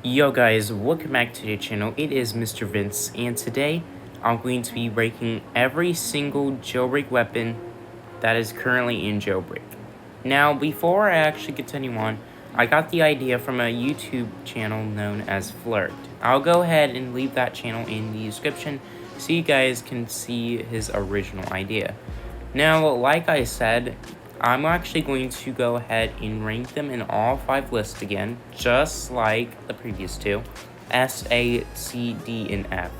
Yo guys, welcome back to the channel. It is Mr. Vince, and today I'm going to be breaking every single jailbreak weapon that is currently in jailbreak. Now, before I actually continue on, I got the idea from a YouTube channel known as Flirt. I'll go ahead and leave that channel in the description so you guys can see his original idea. Now, like I said, I'm actually going to go ahead and rank them in all 5 lists again, just like the previous 2, S, A, C, D, and F.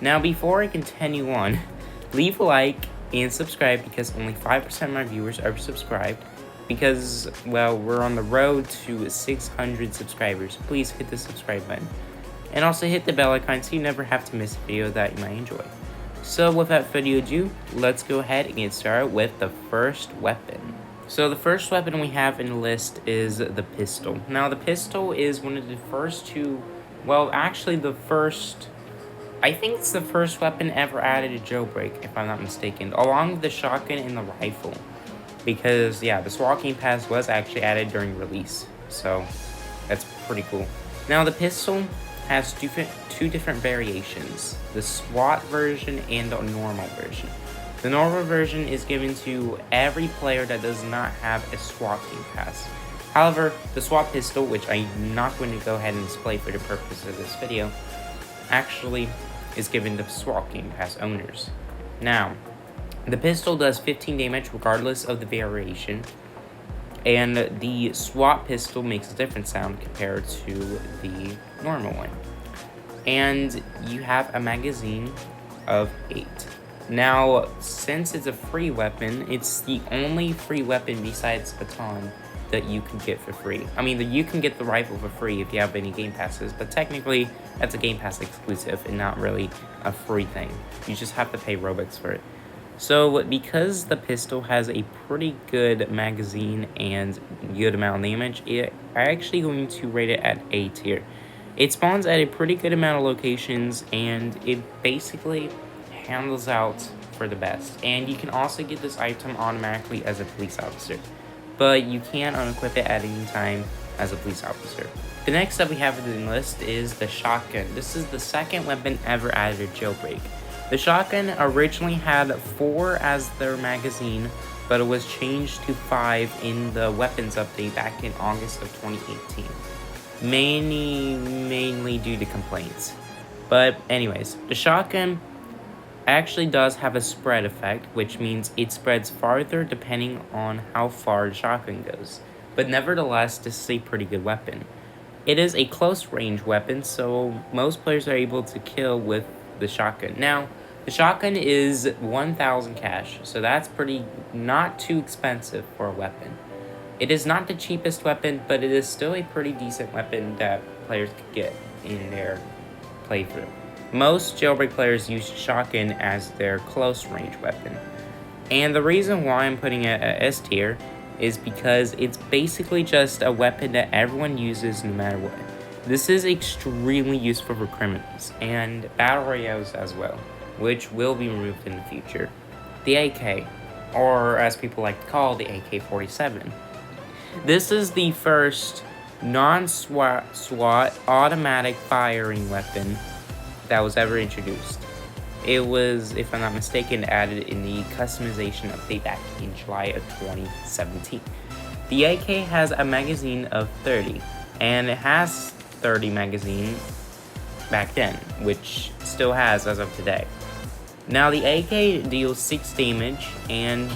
Now, before I continue on, leave a like and subscribe because only 5% of my viewers are subscribed. Because, well, we're on the road to 600 subscribers. Please hit the subscribe button. And also hit the bell icon so you never have to miss a video that you might enjoy. So without further ado, let's go ahead and get started with the first weapon. So the first weapon we have in the list is the pistol. Now the pistol is one of the first two, well actually I think it's the first weapon ever added to Jailbreak, if I'm not mistaken, along with the shotgun and the rifle. Because yeah, the SWAT Game Pass was actually added during release, so that's pretty cool. Now the pistol has two different variations, the SWAT version and the normal version. The normal version is given to every player that does not have a SWAT Game Pass. However, the SWAT pistol, which I'm not going to go ahead and display for the purpose of this video, actually is given to SWAT Game Pass owners. Now, the pistol does 15 damage regardless of the variation, and the SWAT pistol makes a different sound compared to the normal one. And you have a magazine of 8. Now, since it's a free weapon, it's the only free weapon besides baton that you can get for free. I mean, you can get the rifle for free if you have any Game Passes, but technically that's a Game Pass exclusive and not really a free thing. You just have to pay Robux for it. So, because the pistol has a pretty good magazine and good amount of damage, I'm actually going to rate it at A tier. It spawns at a pretty good amount of locations, and it basically handles out for the best. And you can also get this item automatically as a police officer, but you can unequip it at any time as a police officer. The next up we have in the list is the shotgun. This is the second weapon ever added to Jailbreak. The shotgun originally had 4 as their magazine, but it was changed to 5 in the weapons update back in August of 2018. Mainly due to complaints. But anyways, the shotgun actually does have a spread effect, which means it spreads farther depending on how far the shotgun goes. But nevertheless, this is a pretty good weapon. It is a close range weapon, so most players are able to kill with the shotgun. Now, the shotgun is 1,000 cash, so that's not too expensive for a weapon. It is not the cheapest weapon, but it is still a pretty decent weapon that players could get in their playthrough. Most Jailbreak players use shotgun as their close range weapon. And the reason why I'm putting it at S tier is because it's basically just a weapon that everyone uses no matter what. This is extremely useful for criminals and battle royales as well, which will be removed in the future. The AK, or as people like to call the AK-47. This is the first non-SWAT automatic firing weapon that was ever introduced. It was, if I'm not mistaken, added in the customization update back in July of 2017. The AK has a magazine of 30, and it has 30 magazine back then, which still has as of today. Now the AK deals 6 damage, and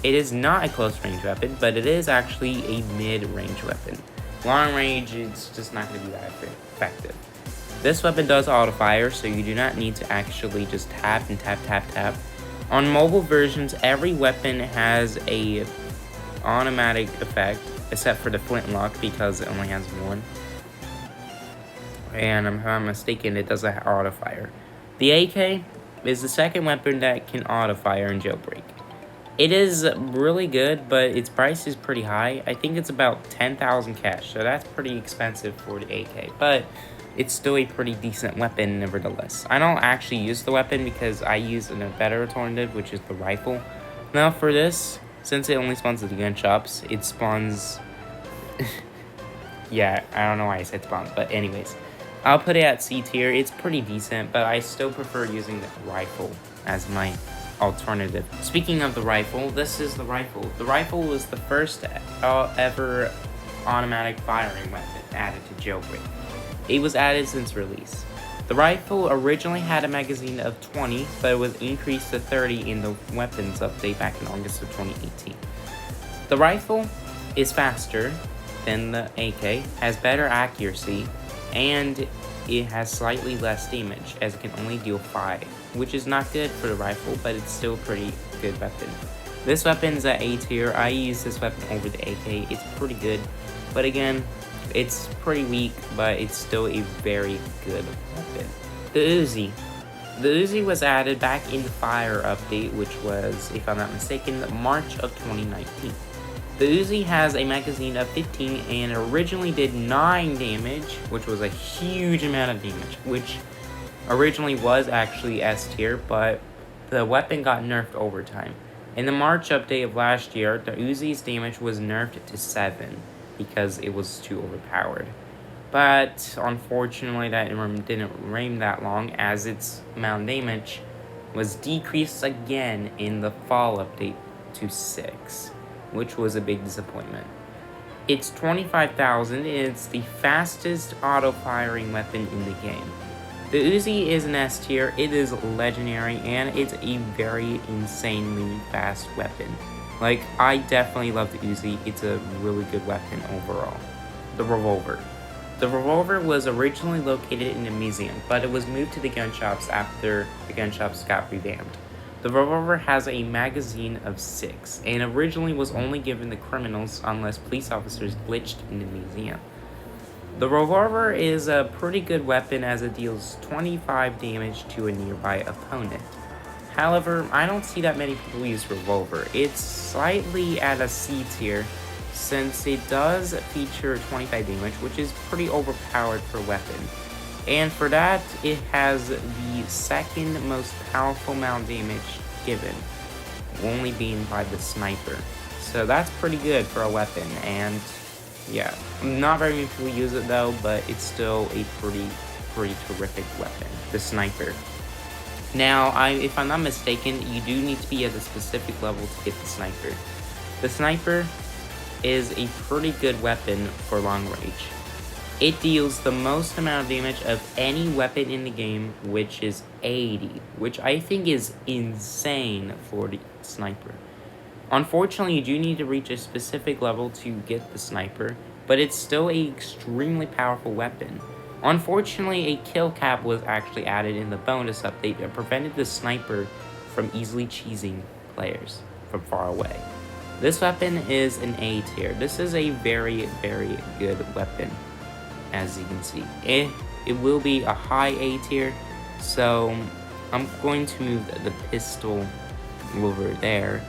it is not a close range weapon, but it is actually a mid-range weapon. Long range, it's just not going to be that effective. This weapon does auto-fire, so you do not need to actually just tap and tap. On mobile versions, every weapon has a automatic effect, except for the flintlock because it only has 1. And if I'm not mistaken, it doesn't auto-fire. The AK is the second weapon that can auto-fire in Jailbreak. It is really good, but its price is pretty high. I think it's about 10,000 cash, so that's pretty expensive for the AK, but it's still a pretty decent weapon nevertheless. I don't actually use the weapon because I use a better alternative, which is the rifle. Now for this, since it only spawns at the gun shops, it spawns Yeah, I don't know why I said spawn, but anyways. I'll put it at C tier. It's pretty decent, but I still prefer using the rifle as my alternative. Speaking of the rifle, this is the rifle. The rifle was the first ever automatic firing weapon added to Jailbreak. It was added since release. The rifle originally had a magazine of 20, but it was increased to 30 in the weapons update back in August of 2018. The rifle is faster than the AK, has better accuracy, and it has slightly less damage, as it can only deal 5, which is not good for the rifle, but it's still a pretty good weapon. This weapon is at A tier. I use this weapon over the AK. It's pretty good, but again, it's pretty weak, but it's still a very good weapon. The Uzi. The Uzi was added back in the Fire update, which was, if I'm not mistaken, March of 2019. The Uzi has a magazine of 15 and originally did 9 damage, which was a huge amount of damage, which originally was actually S tier, but the weapon got nerfed over time. In the March update of last year, the Uzi's damage was nerfed to 7 because it was too overpowered. But unfortunately, that didn't reign that long, as its amount of damage was decreased again in the fall update to 6. Which was a big disappointment. It's 25,000 and it's the fastest auto-firing weapon in the game. The Uzi is an S tier, it is legendary, and it's a very insanely fast weapon. Like, I definitely love the Uzi, it's a really good weapon overall. The Revolver. The Revolver was originally located in a museum, but it was moved to the gun shops after the gun shops got revamped. The Revolver has a magazine of 6, and originally was only given to criminals unless police officers glitched in the museum. The Revolver is a pretty good weapon as it deals 25 damage to a nearby opponent. However, I don't see that many people use Revolver. It's slightly at a C tier, since it does feature 25 damage, which is pretty overpowered for a weapon. And for that, it has the second most powerful amount of damage given, only being by the sniper. So that's pretty good for a weapon, and yeah. Not very many people use it though, but it's still a pretty terrific weapon, the sniper. Now, if I'm not mistaken, you do need to be at a specific level to get the sniper. The sniper is a pretty good weapon for long range. It deals the most amount of damage of any weapon in the game, which is 80, which I think is insane for the sniper. Unfortunately, you do need to reach a specific level to get the sniper, but it's still an extremely powerful weapon. Unfortunately, a kill cap was actually added in the bonus update that prevented the sniper from easily cheesing players from far away. This weapon is an A tier. This is a very good weapon. As you can see, it will be a high A tier, so I'm going to move the pistol over there,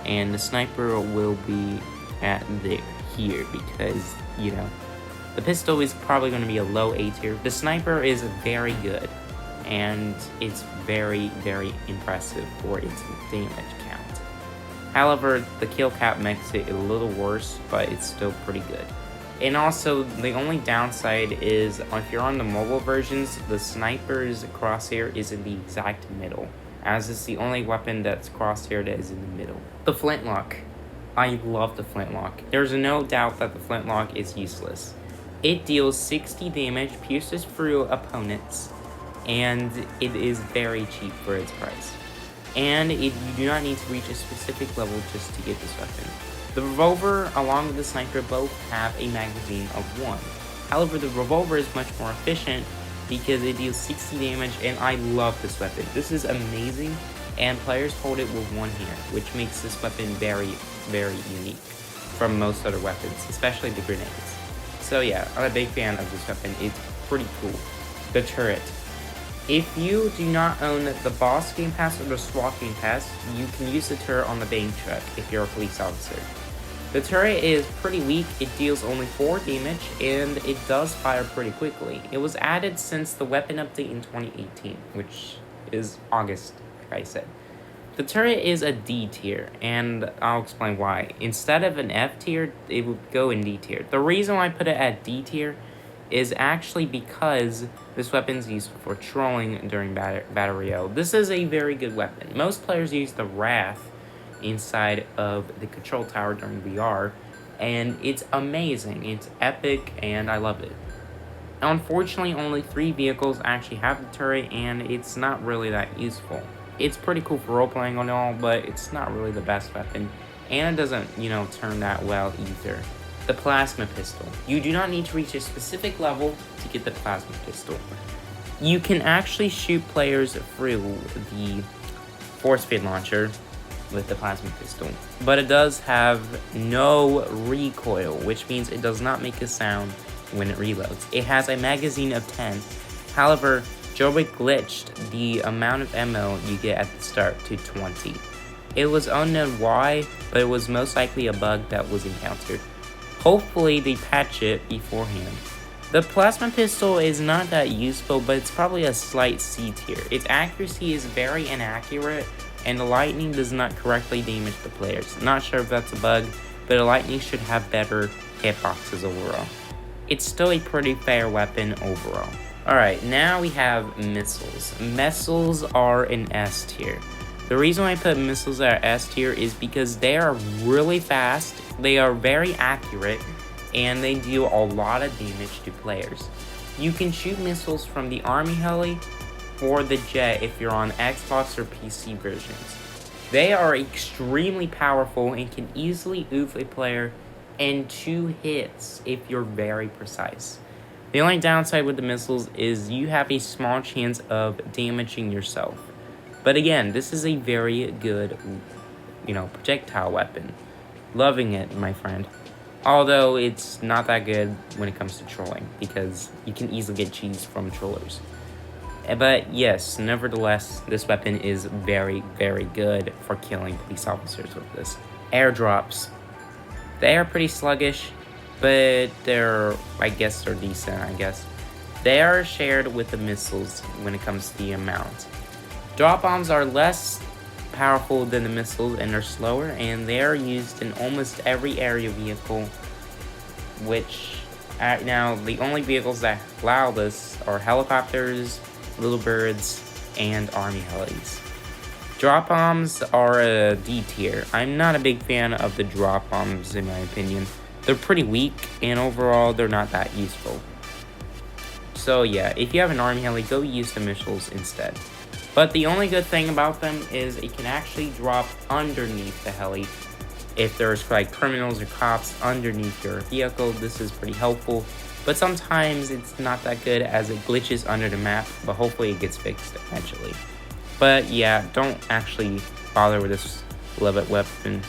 and the sniper will be at here, because, you know, the pistol is probably going to be a low A tier. The sniper is very good, and it's very impressive for its damage count. However, the kill cap makes it a little worse, but it's still pretty good. And also, the only downside is, if you're on the mobile versions, the sniper's crosshair is in the exact middle, as it's the only weapon that's crosshair that is in the middle. The flintlock. I love the flintlock. There's no doubt that the flintlock is useless. It deals 60 damage, pierces through opponents, and it is very cheap for its price. And you do not need to reach a specific level just to get this weapon. The Revolver, along with the Sniper, both have a magazine of 1. However, the Revolver is much more efficient because it deals 60 damage, and I love this weapon. This is amazing, and players hold it with one hand, which makes this weapon very unique from most other weapons, especially the grenades. So yeah, I'm a big fan of this weapon. It's pretty cool. The turret. If you do not own the Boss Game Pass or the SWAT Game Pass, you can use the turret on the bank truck if you're a police officer. The turret is pretty weak, it deals only 4 damage, and it does fire pretty quickly. It was added since the weapon update in 2018, which is August, like I said. The turret is a D tier, and I'll explain why. Instead of an F tier, it would go in D tier. The reason why I put it at D tier is actually because this weapon is useful for trolling during Battle Royale. This is a very good weapon. Most players use the Wrath inside of the control tower during VR, and it's amazing. It's epic, and I love it. Unfortunately, only 3 vehicles actually have the turret, and it's not really that useful. It's pretty cool for role-playing and all, but it's not really the best weapon, and it doesn't, turn that well either. The plasma pistol. You do not need to reach a specific level to get the plasma pistol. You can actually shoot players through the force field launcher with the plasma pistol, but it does have no recoil, which means it does not make a sound when it reloads. It has a magazine of 10. However, Jailbreak glitched the amount of ammo you get at the start to 20. It was unknown why, but it was most likely a bug that was encountered. Hopefully they patch it beforehand. The plasma pistol is not that useful, but it's probably a slight C tier. Its accuracy is very inaccurate, and the lightning does not correctly damage the players. Not sure if that's a bug, but the lightning should have better hitboxes overall. It's still a pretty fair weapon overall. Alright, now we have missiles. Missiles are an S tier. The reason why I put missiles at S tier is because they are really fast, they are very accurate, and they do a lot of damage to players. You can shoot missiles from the army heli or the jet if you're on Xbox or PC versions. They are extremely powerful and can easily oof a player in 2 hits if you're very precise. The only downside with the missiles is you have a small chance of damaging yourself. But again, this is a very good, projectile weapon. Loving it, my friend. Although it's not that good when it comes to trolling, because you can easily get cheese from trollers. But yes, nevertheless, this weapon is very, very good for killing police officers with this. Airdrops. They are pretty sluggish, but they're decent, They are shared with the missiles when it comes to the amount. Drop bombs are less powerful than the missiles and are slower, and they are used in almost every area vehicle, which now the only vehicles that allow this are helicopters, little birds, and army helis. Drop bombs are a D tier. I'm not a big fan of the drop bombs in my opinion. They're pretty weak, and overall they're not that useful. So yeah, if you have an army heli, go use the missiles instead. But the only good thing about them is it can actually drop underneath the heli. If there's criminals or cops underneath your vehicle, this is pretty helpful. But sometimes it's not that good as it glitches under the map, but hopefully it gets fixed eventually. But yeah, don't actually bother with this level weapon.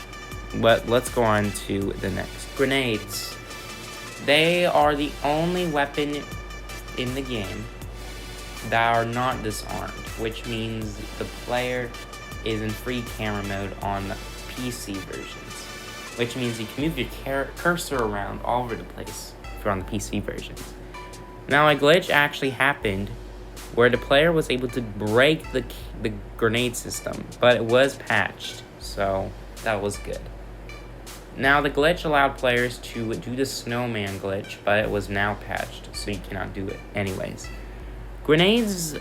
But let's go on to the next. Grenades. They are the only weapon in the game that are not disarmed, which means the player is in free camera mode on PC versions, which means you can move your cursor around all over the place if you're on the PC versions. Now, a glitch actually happened where the player was able to break the grenade system, but it was patched, so that was good. Now, the glitch allowed players to do the snowman glitch, but it was now patched, so you cannot do it anyways. Grenades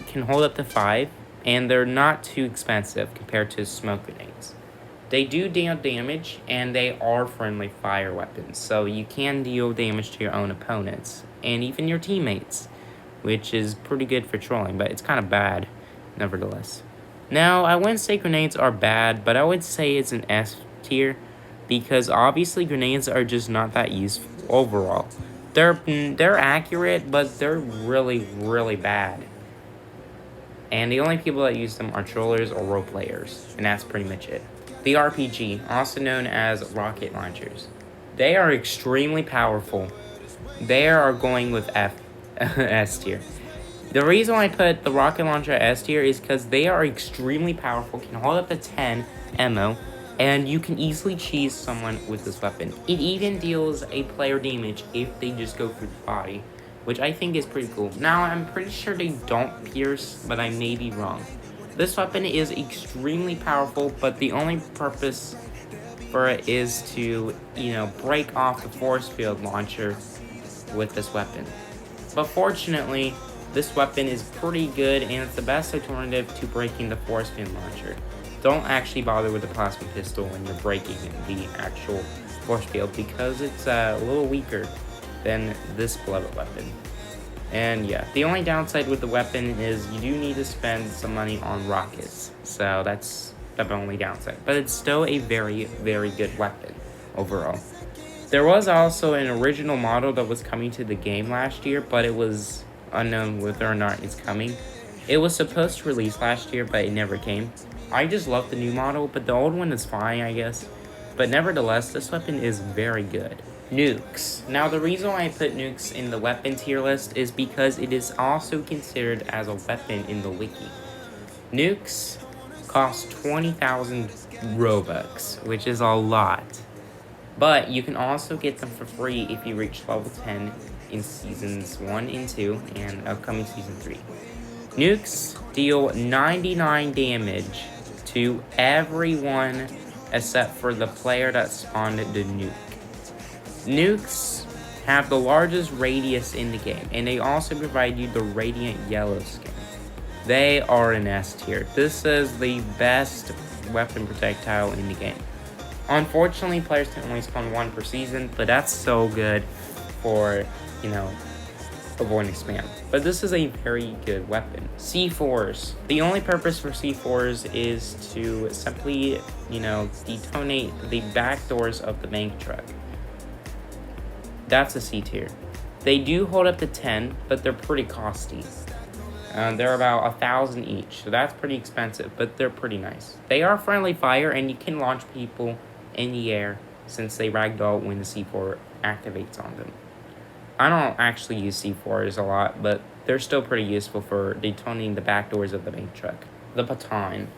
can hold up to 5, and they're not too expensive compared to smoke grenades. They do deal damage, and they are friendly fire weapons, so you can deal damage to your own opponents, and even your teammates, which is pretty good for trolling, but it's kind of bad, nevertheless. Now, I wouldn't say grenades are bad, but I would say it's an S tier, because obviously grenades are just not that useful overall. They're accurate, but they're really, really bad. And the only people that use them are trollers or role players, and that's pretty much it. The RPG, also known as rocket launchers. They are extremely powerful. They are going with S tier. The reason why I put the rocket launcher at S tier is because they are extremely powerful, can hold up to 10 ammo, and you can easily cheese someone with this weapon. It even deals a player damage if they just go through the body, which I think is pretty cool. Now, I'm pretty sure they don't pierce, but I may be wrong. This weapon is extremely powerful, but the only purpose for it is to, break off the force field launcher with this weapon. But fortunately, this weapon is pretty good and it's the best alternative to breaking the force field launcher. Don't actually bother with the plasma pistol when you're breaking the actual force field because it's a little weaker than this bullet weapon. And yeah, the only downside with the weapon is you do need to spend some money on rockets. So that's the only downside. But it's still a very, very good weapon overall. There was also an original model that was coming to the game last year, but it was unknown whether or not it's coming. It was supposed to release last year, but it never came. I just love the new model, but the old one is fine, I guess. But nevertheless, this weapon is very good. Nukes. Now, the reason why I put nukes in the weapon tier list is because it is also considered as a weapon in the wiki. Nukes cost 20,000 Robux, which is a lot. But you can also get them for free if you reach level 10 in Seasons 1 and 2 and upcoming Season 3. Nukes deal 99 damage to everyone except for the player that spawned the nuke. Nukes have the largest radius in the game, and they also provide you the Radiant Yellow skin. They are an S tier. This is the best weapon projectile in the game. Unfortunately, players can only spawn one per season, but that's so good for, avoiding spam. But this is a very good weapon. C4s. The only purpose for C4s is to simply, detonate the back doors of the bank truck. That's a C tier. They do hold up to 10, but they're pretty costly. They're about 1,000 each, so that's pretty expensive, but they're pretty nice. They are friendly fire, and you can launch people in the air since they ragdoll when the C4 activates on them. I don't actually use C4s a lot, but they're still pretty useful for detonating the back doors of the bank truck. The baton.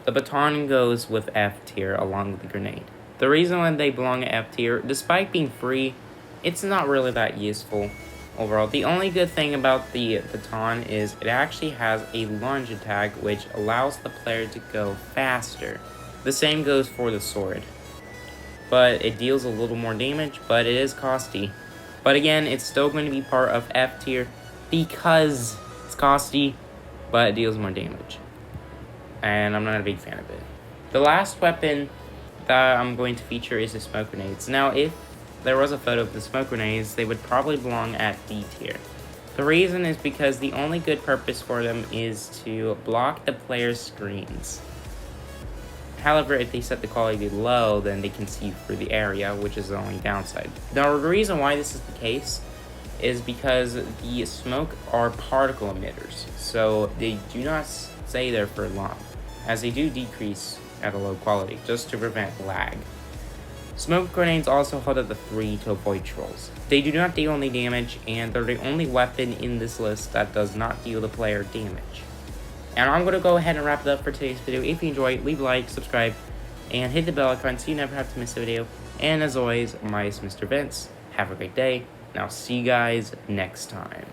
The baton goes with F tier along with the grenade. The reason why they belong at F tier, despite being free, it's not really that useful overall. The only good thing about the baton is it actually has a lunge attack which allows the player to go faster. The same goes for the sword. But it deals a little more damage, but it is costly. But again, it's still going to be part of F tier because it's costly, but it deals more damage. And I'm not a big fan of it. The last weapon that I'm going to feature is the smoke grenades. Now, if there was a photo of the smoke grenades, they would probably belong at D tier. The reason is because the only good purpose for them is to block the player's screens. However, if they set the quality low, then they can see through the area, which is the only downside. Now, the reason why this is the case is because the smoke are particle emitters, so they do not stay there for long, as they do decrease at a low quality, just to prevent lag. Smoke grenades also hold up the 3 to avoid trolls. They do not deal any damage, and they're the only weapon in this list that does not deal the player damage. And I'm going to go ahead and wrap it up for today's video. If you enjoyed, leave a like, subscribe, and hit the bell icon so you never have to miss a video. And as always, my name is Mr. Vince. Have a great day, and I'll see you guys next time.